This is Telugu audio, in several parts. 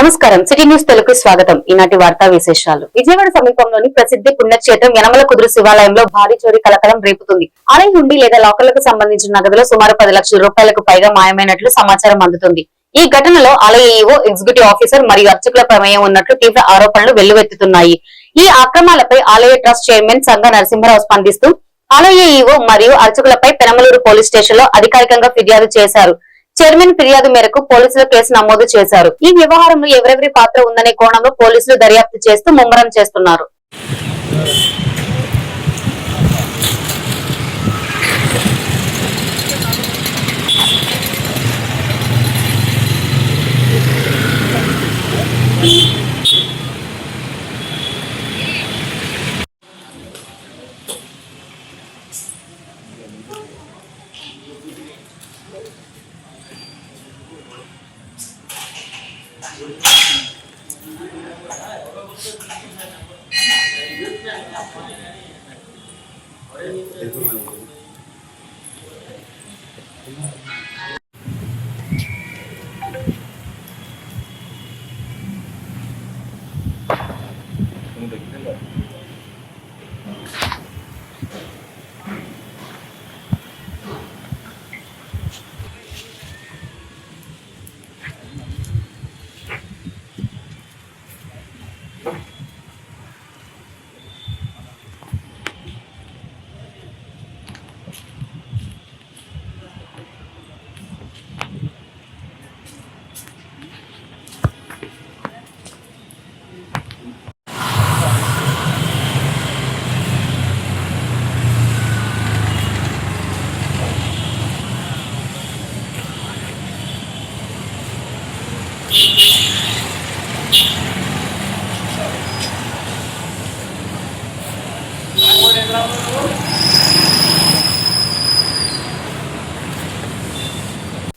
నమస్కారం సిటీ న్యూస్ తెలుగు స్వాగతం. ఈనాటి వార్తా విశేషాలు. విజయవాడ సమీపంలోని ప్రసిద్ధి పుణ్యక్షేత్రం యనమల కుదురు శివాలయంలో భారీ చోరీ కలకలం రేపుతుంది. ఆలయం నుండి లేదా లాకర్లకు సంబంధించిన నగదులో సుమారు 10 లక్షల రూపాయలకు పైగా మాయమైనట్లు సమాచారం అందుతుంది. ఈ ఘటనలో ఆలయ ఈవో, ఎగ్జిక్యూటివ్ ఆఫీసర్ మరియు అర్చకుల ప్రమేయం ఉన్నట్లు తీవ్ర ఆరోపణలు వెల్లువెత్తుతున్నాయి. ఈ అక్రమాలపై ఆలయ ట్రస్ట్ చైర్మన్ సంఘ నరసింహరావు స్పందిస్తూ ఆలయ ఈవో మరియు అర్చకులపై పెనమలూరు పోలీస్ స్టేషన్ లో అధికారికంగా ఫిర్యాదు చేశారు. చైర్మన్ ఫిర్యాదు మేరకు పోలీసులు కేసు నమోదు చేశారు. ఈ వ్యవహారంలో ఎవరెవరి పాత్ర ఉందనే కోణంలో పోలీసులు దర్యాప్తు చేస్తూ ముమ్మరం చేస్తున్నారు.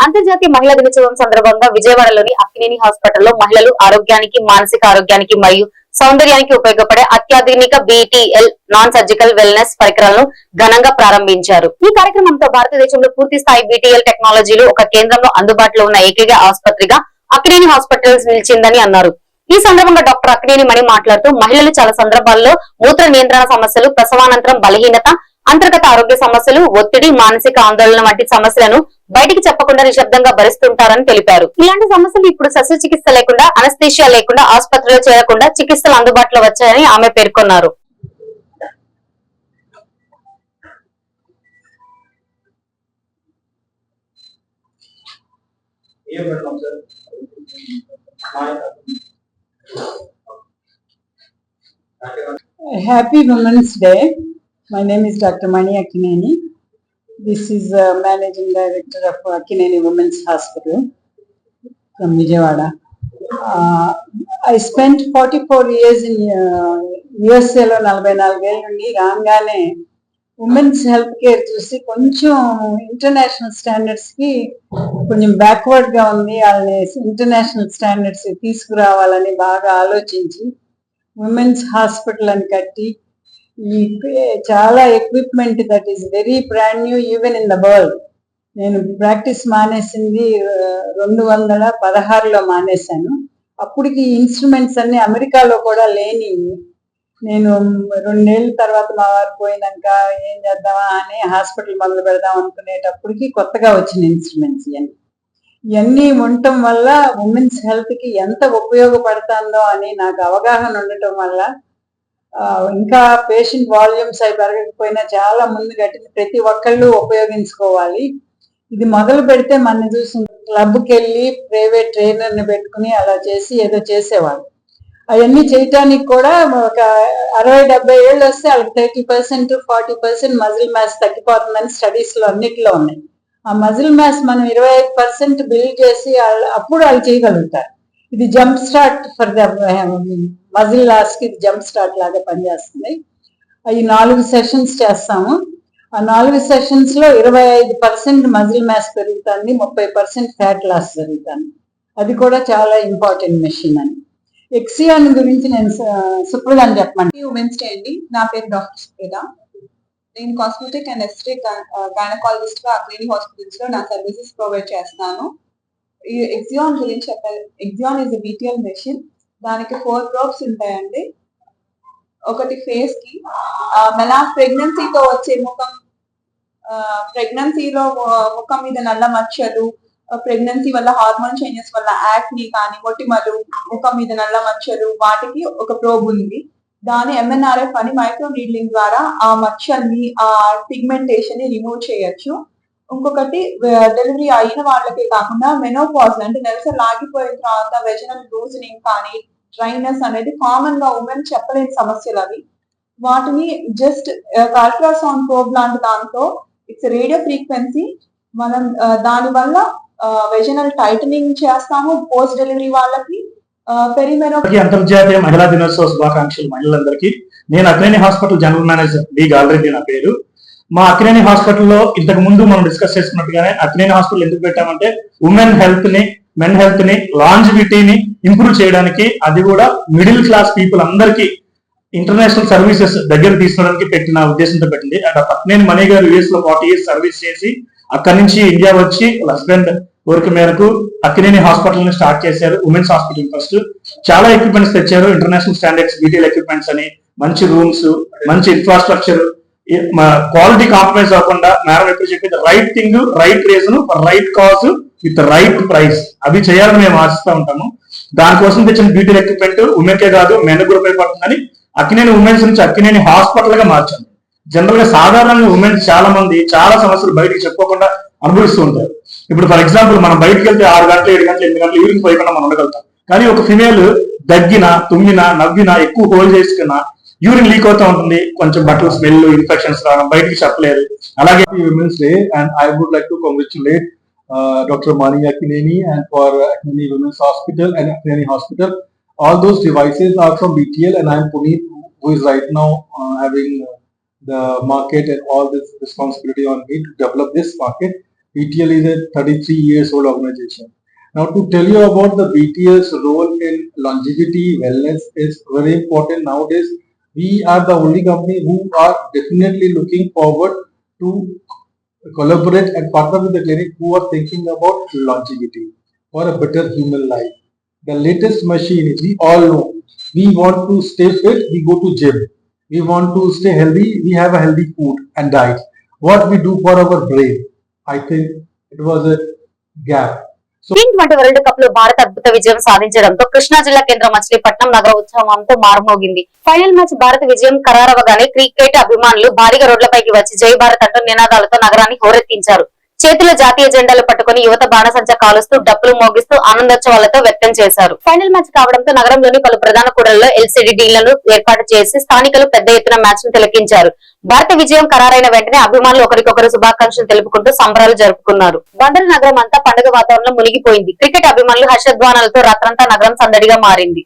అంతర్జాతీయ మహిళా దినోత్సవం సందర్భంగా విజయవాడలోని అక్కినేని హాస్పిటల్లో మహిళలు ఆరోగ్యానికి, మానసిక ఆరోగ్యానికి మరియు సౌందర్యానికి ఉపయోగపడే అత్యాధునిక BTL నాన్ సర్జికల్ వెల్నెస్ పరికరాలను ఘనంగా ప్రారంభించారు. ఈ కార్యక్రమంతో భారతదేశంలో పూర్తి స్థాయి BTL టెక్నాలజీలు ఒక కేంద్రంలో అందుబాటులో ఉన్న ఏకైక ఆసుపత్రిగా అక్కినేని హాస్పిటల్స్ నిలిచిందని అన్నారు. ఈ సందర్భంగా డాక్టర్ అక్కినేని మణి మాట్లాడుతూ మహిళలు చాలా సందర్భాల్లో మూత్ర నియంత్రణ సమస్యలు, ప్రసవానంతరం బలహీనత, అంతర్గత ఆరోగ్య సమస్యలు, ఒత్తిడి, మానసిక ఆందోళన వంటి సమస్యలను బయటికి చెప్పకుండా నిశ్శబ్దంగా భరిస్తుంటారని తెలిపారు. ఇలాంటి సమస్యలు ఇప్పుడు శస్త్రచికిత్స లేకుండా, అనస్థీషియా లేకుండా ఆసుపత్రిలో చేరకుండా చికిత్సలు అందుబాటులో వచ్చాయని ఆమె పేర్కొన్నారు. Happy Women's Day. My name is Dr. Mani Akkineni. This is Managing Director of Akkineni Women's Hospital from Vijayawada. I spent 44 years in USA లో 44 ఏళ్ళ నుండి రాగానే ఉమెన్స్ హెల్త్ కేర్ చూసి కొంచెం ఇంటర్నేషనల్ స్టాండర్డ్స్ కి కొంచెం బ్యాక్వర్డ్ గా ఉంది. వాళ్ళని ఇంటర్నేషనల్ స్టాండర్డ్స్ తీసుకురావాలని బాగా ఆలోచించి ఉమెన్స్ హాస్పిటల్ అని కట్టి ఈ చాలా equipment that is very brand new even in the world. నేను ప్రాక్టీస్ మానేసింది 2016లో మానేశాను. అప్పటికి ఇన్స్ట్రుమెంట్స్ అన్ని అమెరికాలో కూడా లేని, నేను 2 ఏళ్ళ తర్వాత మా వారు పోయినాక ఏం చేద్దామా అని హాస్పిటల్ మొదలు పెడదాం అనుకునేటప్పటికి కొత్తగా వచ్చిన ఇన్స్ట్రుమెంట్స్ ఇవన్నీ ఉండటం వల్ల ఉమెన్స్ హెల్త్ కి ఎంత ఉపయోగపడుతుందో అని నాకు అవగాహన ఉండటం వల్ల ఇంకా పేషెంట్ వాల్యూమ్స్ అవి పెరగకపోయినా చాలా ముందు కట్టిన ప్రతి ఒక్కళ్ళు ఉపయోగించుకోవాలి. ఇది మొదలు పెడితే మన చూసి క్లబ్కి వెళ్ళి ప్రైవేట్ ట్రైనర్ని పెట్టుకుని అలా చేసి ఏదో చేసేవాళ్ళు. అవన్నీ చేయటానికి కూడా ఒక 60-70 ఏళ్ళు వస్తే వాళ్ళకి 30% 40% మజిల్ మ్యాస్ తగ్గిపోతుందని స్టడీస్ లో అన్నిటిలో ఉన్నాయి. ఆ మజిల్ మ్యాస్ మనం 25% బిల్డ్ చేసి అప్పుడు వాళ్ళు చేయగలుగుతారు. ఇది jump start for the muscle loss కి ఇది జంప్ స్టార్ట్ లాగా పనిచేస్తుంది. అవి 4 సెషన్స్ చేస్తాము. ఆ 4 సెషన్స్ లో 25% మజిల్ మ్యాస్ పెరుగుతుంది, 30% ఫ్యాట్ లాస్ జరుగుతుంది. అది కూడా చాలా ఇంపార్టెంట్ మెషిన్ అని. ఎక్సియాన్ గురించి నేను సుప్రద అని చెప్పండి. ఉమెన్స్ డే అండి. నా పేరు డాక్టర్ సుప్రద. నేను కాస్మెటిక్ అండ్ ఎస్థెటిక్ గైనకాలజిస్ట్ గా అక్కినేని హాస్పిటల్స్ లో నా సర్వీసెస్ ప్రొవైడ్ చేస్తున్నాను. ఈ ఎగ్జియాన్ గురించి చెప్పారు. ఎగ్జియాన్ ఇస్ BTL మెషిన్. దానికి 4 probes ఉంటాయండి. ఒకటి ఫేస్ కి ప్రెగ్నెన్సీతో వచ్చే ముఖం, ప్రెగ్నెన్సీలో ముఖం మీద నల్ల మచ్చలు, ప్రెగ్నెన్సీ వల్ల హార్మోన్ చేంజెస్ వల్ల యాక్ని కానీ మొటిమలు, ముఖం మీద నల్ల మచ్చలు, వాటికి ఒక ప్రోబ్ ఉంది. దాని MNRF అని మైక్రో నీడ్లింగ్ ద్వారా ఆ మచ్చల్ని, ఆ పిగ్మెంటేషన్ ని రిమూవ్ చేయొచ్చు. ఇంకొకటి డెలివరీ అయిన వాళ్ళకే కాకుండా మెనోపాజ్ అంటే నెలసరి ఆగిపోయిన తర్వాత వెజనల్ లూజనింగ్ కానీ డ్రైనెస్ అనేది కామన్ గా ఉమెన్ చెప్పలేని సమస్యలు అవి. వాటిని జస్ట్ అల్ట్రాసౌండ్ ప్రోబ్ లాంటి దాంతో ఇట్స్ రేడియో ఫ్రీక్వెన్సీ మనం దాని వల్ల వెజనల్ టైటనింగ్ చేస్తాము పోస్ట్ డెలివరీ వాళ్ళకి. అంతర్జాతీయ మహిళా దినోత్సవ శుభాకాంక్షలు మహిళలందరికీ. నేను Akkineni hospital general manager B Galareddy నా పేరు. మా అక్కినేని హాస్పిటల్లో ఇంతకు ముందు మనం డిస్కస్ చేసుకున్నట్టుగానే అక్కినేని హాస్పిటల్ ఎందుకు పెట్టామంటే ఉమెన్ హెల్త్ ని, మెన్ హెల్త్ ని, లాంజివిటీని ఇంప్రూవ్ చేయడానికి, అది కూడా మిడిల్ క్లాస్ పీపుల్ అందరికీ ఇంటర్నేషనల్ సర్వీసెస్ దగ్గర తీసుకోవడానికి పెట్టిన ఉద్దేశంతో పెట్టింది. అండ్ అక్కినేని మణి గారు US లో 40 years సర్వీస్ చేసి అక్కడి నుంచి ఇండియా వచ్చి హస్బెండ్ కోరిక మేరకు అక్కినేని హాస్పిటల్ ని స్టార్ట్ చేశారు. ఉమెన్స్ హాస్పిటల్ ఫస్ట్ చాలా ఎక్విప్మెంట్స్ తెచ్చారు. ఇంటర్నేషనల్ స్టాండర్డ్స్ BTL ఎక్విప్మెంట్స్ అని, మంచి రూమ్స్, మంచి ఇన్ఫ్రాస్ట్రక్చర్, క్వాలిటీ కాంప్రమైజ్ అవ్వకుండా మేడం ఎప్పుడు చెప్పేది right thing, right reason, right cause with right price, అవి చేయాలని మేము ఆశిస్తూ ఉంటాము. దానికోసం తెచ్చిన BTL ఎక్విప్మెంట్ ఉమెన్ కే కాదు మెన్ కూడా ఉపయోగపడుతుందని అక్కినేని ఉమెన్స్ నుంచి అక్కినేని హాస్పిటల్ గా మార్చాము. జనరల్ గా సాధారణంగా ఉమెన్స్ చాలా మంది చాలా సమస్యలు బయటికి చెప్పుకోకుండా అనుభవిస్తూ ఉంటారు. ఇప్పుడు ఫర్ ఎగ్జాంపుల్ మనం బయటకు వెళ్తే 6 గంటలు, 7 గంటలు, 8 గంటలు యూరిన్ పోయకుండా మనం ఉండగలుగుతాం. కానీ ఒక ఫిమేల్ దగ్గినా, తుమ్మినా, నవ్వినా, ఎక్కువ హోల్ చేసుకున్నా యూరిన్ లీక్ అవుతూ ఉంటుంది. కొంచెం బట్టలు స్మెల్, ఇన్ఫెక్షన్స్ రావడం, బయటికి చెప్పలేరు. అలాగే Women's Day, and I would like to congratulate Dr. Mani Akkineni and for Akkineni Women's Hospital and Akkineni Hospital. All those devices are from BTL, and I am Puneet, who is right now having the market and all this responsibility on me to develop this market. BTL is a 33 years old organization. Now, to tell you about the BTL's role in longevity, wellness is very important nowadays. We are the only company who are definitely looking forward to collaborate and partner with the clinic who are thinking about longevity for a better human life. The latest machine is, we all know, we want to stay fit, we go to gym. We want to stay healthy, we have a healthy food and diet. What we do for our brain, I think it was a gap. T20 world cup లో భారత్ అద్భుత విజయం సాధించడంతో కృష్ణా జిల్లా కేంద్రం మచిలీపట్నం నగర ఉత్సవంతో మారుమోగింది. ఫైనల్ మ్యాచ్ భారత్ విజయం ఖరారవగానే క్రికెట్ అభిమానులు భారీగా రోడ్లపైకి వచ్చి జై భారత్ అంటూ నినాదాలతో నగరాన్ని హోరెత్తించారు. చేతిలో జాతీయ జెండాలు పట్టుకుని యువత బాణసంచా కాలుస్తూ డప్పులు మోగిస్తూ ఆనందోత్సవాలతో వ్యక్తం చేశారు. ఫైనల్ మ్యాచ్ కావడంతో నగరంలోని పలు ప్రధాన కూడళ్లలో LCD టీవీలను ఏర్పాటు చేసి స్థానికులు పెద్ద ఎత్తున మ్యాచ్ ను తిలకించారు. భారత విజయం ఖరారైన వెంటనే అభిమానులు ఒకరికొకరు శుభాకాంక్షలు తెలుపుకుంటూ సంబరాలు జరుపుకున్నారు. బందరు నగరం అంతా పండుగ వాతావరణంలో మునిగిపోయింది. క్రికెట్ అభిమానులు హర్షధ్వానాలతో రాత్రంతా నగరం సందడిగా మారింది.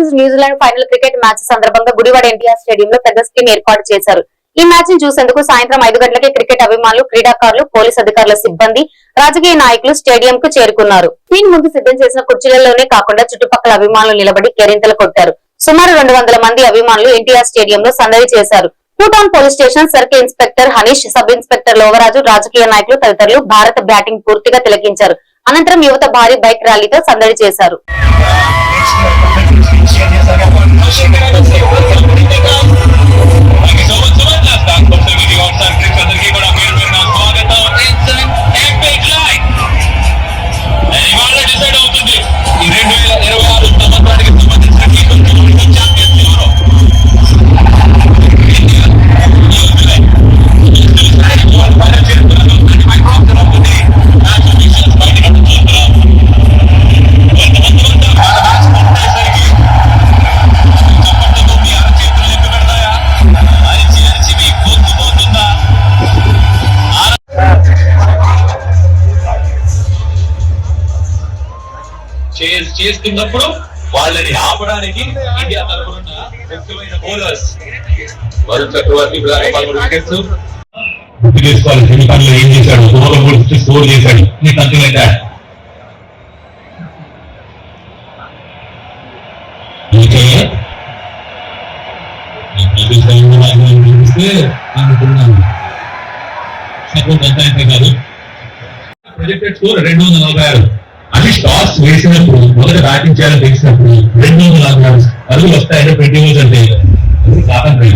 Versus New Zealand final cricket match సందర్భంగా గుడివాడ ఎన్టీఆర్ స్టేడియంలో పెద్ద స్క్రీన్ ఏర్పాటు చేశారు. ఈ మ్యాచ్ ని చూసేందుకు సాయంత్రం 5 గంటలకే క్రికెట్ అభిమానులు, క్రీడాకారులు, పోలీస్ అధికారుల సిబ్బంది, రాజకీయ నాయకులు స్టేడియం కు చేరుకున్నారు. స్క్రీన్ ముందు సిద్ధం చేసిన కుర్చీలలోనే కాకుండా చుట్టుపక్కల అభిమానులు నిలబడి కేరింతలు కొట్టారు. సుమారు 200 మంది అభిమానులు ఎన్టీఆర్ స్టేడియంలో సందడి చేశారు. Bhutan police station circle inspector Hanish, sub inspector Lovaraju, రాజకీయ నాయకులు తదితరులు భారత బ్యాటింగ్ పూర్తిగా తిలకించారు. అనంతరం యువత భారీ బైక్ ర్యాలీతో సందడి చేశారు. చేస్తున్నప్పుడు వాళ్ళని ఆపడానికి ఇండియా తరఫున ముఖ్యమైన బౌలర్స్ వరుణ్ చక్రవర్తి 13 వికెట్స్ తీసుకోవాలి. సెమీఫైనల్ ఏం చేశాడు, స్కోర్ చేశాడు, something like that. Projected score 246. Hanish toss వేసినప్పుడు మొదట బ్యాటింగ్ చేయాలని తెలిసినప్పుడు 246 అడుగులు వస్తాయని 20 ఓవర్స్ అంటే కాదండి.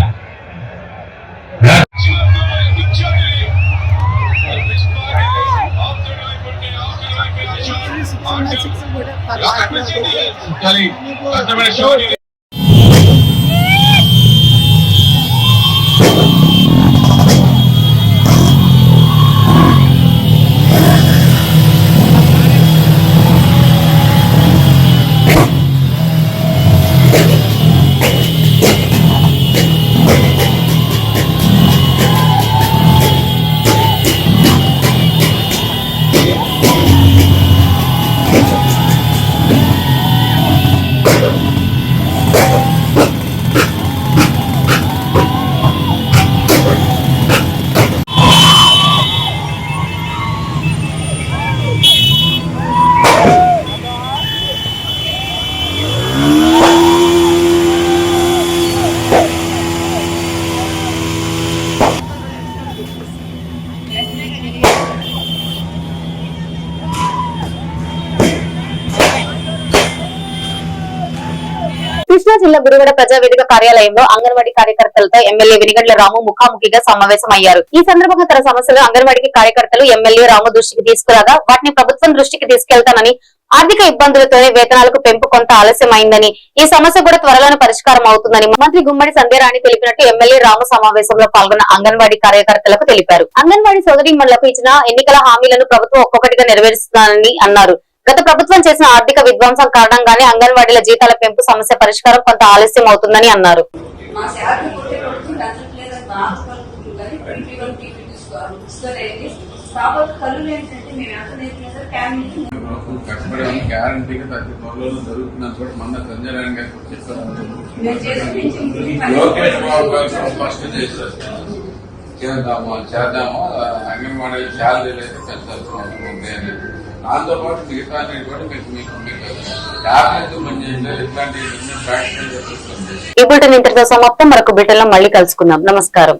కృష్ణా జిల్లా గుడివాడ ప్రజావేదిక కార్యాలయంలో అంగన్వాడీ కార్యకర్తలతో ఎమ్మెల్యే వెనిగండ్ల రాము ముఖాముఖిగా సమావేశమయ్యారు. ఈ సందర్భంగా తన సమస్యలు అంగన్వాడీ కార్యకర్తలు ఎమ్మెల్యే రాము దృష్టికి తీసుకురాగా వాటిని ప్రభుత్వం దృష్టికి తీసుకెళ్తానని, ఆర్థిక ఇబ్బందులతోనే వేతనాలకు పెంపు కొంత ఆలస్యమైందని, ఈ సమస్య కూడా త్వరలోనే పరిష్కారం అవుతుందని మంత్రి గుమ్మడి సంధ్యారాణి తెలిపినట్టు ఎమ్మెల్యే రాము సమావేశంలో పాల్గొన్న అంగన్వాడీ కార్యకర్తలకు తెలిపారు. అంగన్వాడీ సోదరీమణులకు ఇచ్చిన ఎన్నికల హామీలను ప్రభుత్వం ఒక్కొక్కటిగా నెరవేరుస్తుందని అన్నారు. గత ప్రభుత్వం చేసిన ఆర్థిక విధ్వంసం కారణంగానే అంగన్వాడీల జీతాల పెంపు సమస్య పరిష్కారం కొంత ఆలస్యం అవుతుందని అన్నారు. చేద్దాము అంగన్వాడీ శాలరీలు అయితే పెంచాల్సిన దాంతో పాటు మిగతా కూడా ఈ బులెటిన్ ఇంతటితో సమాప్తం. మరొక బులెటిన్ లో మళ్ళీ కలుసుకుందాం. నమస్కారం.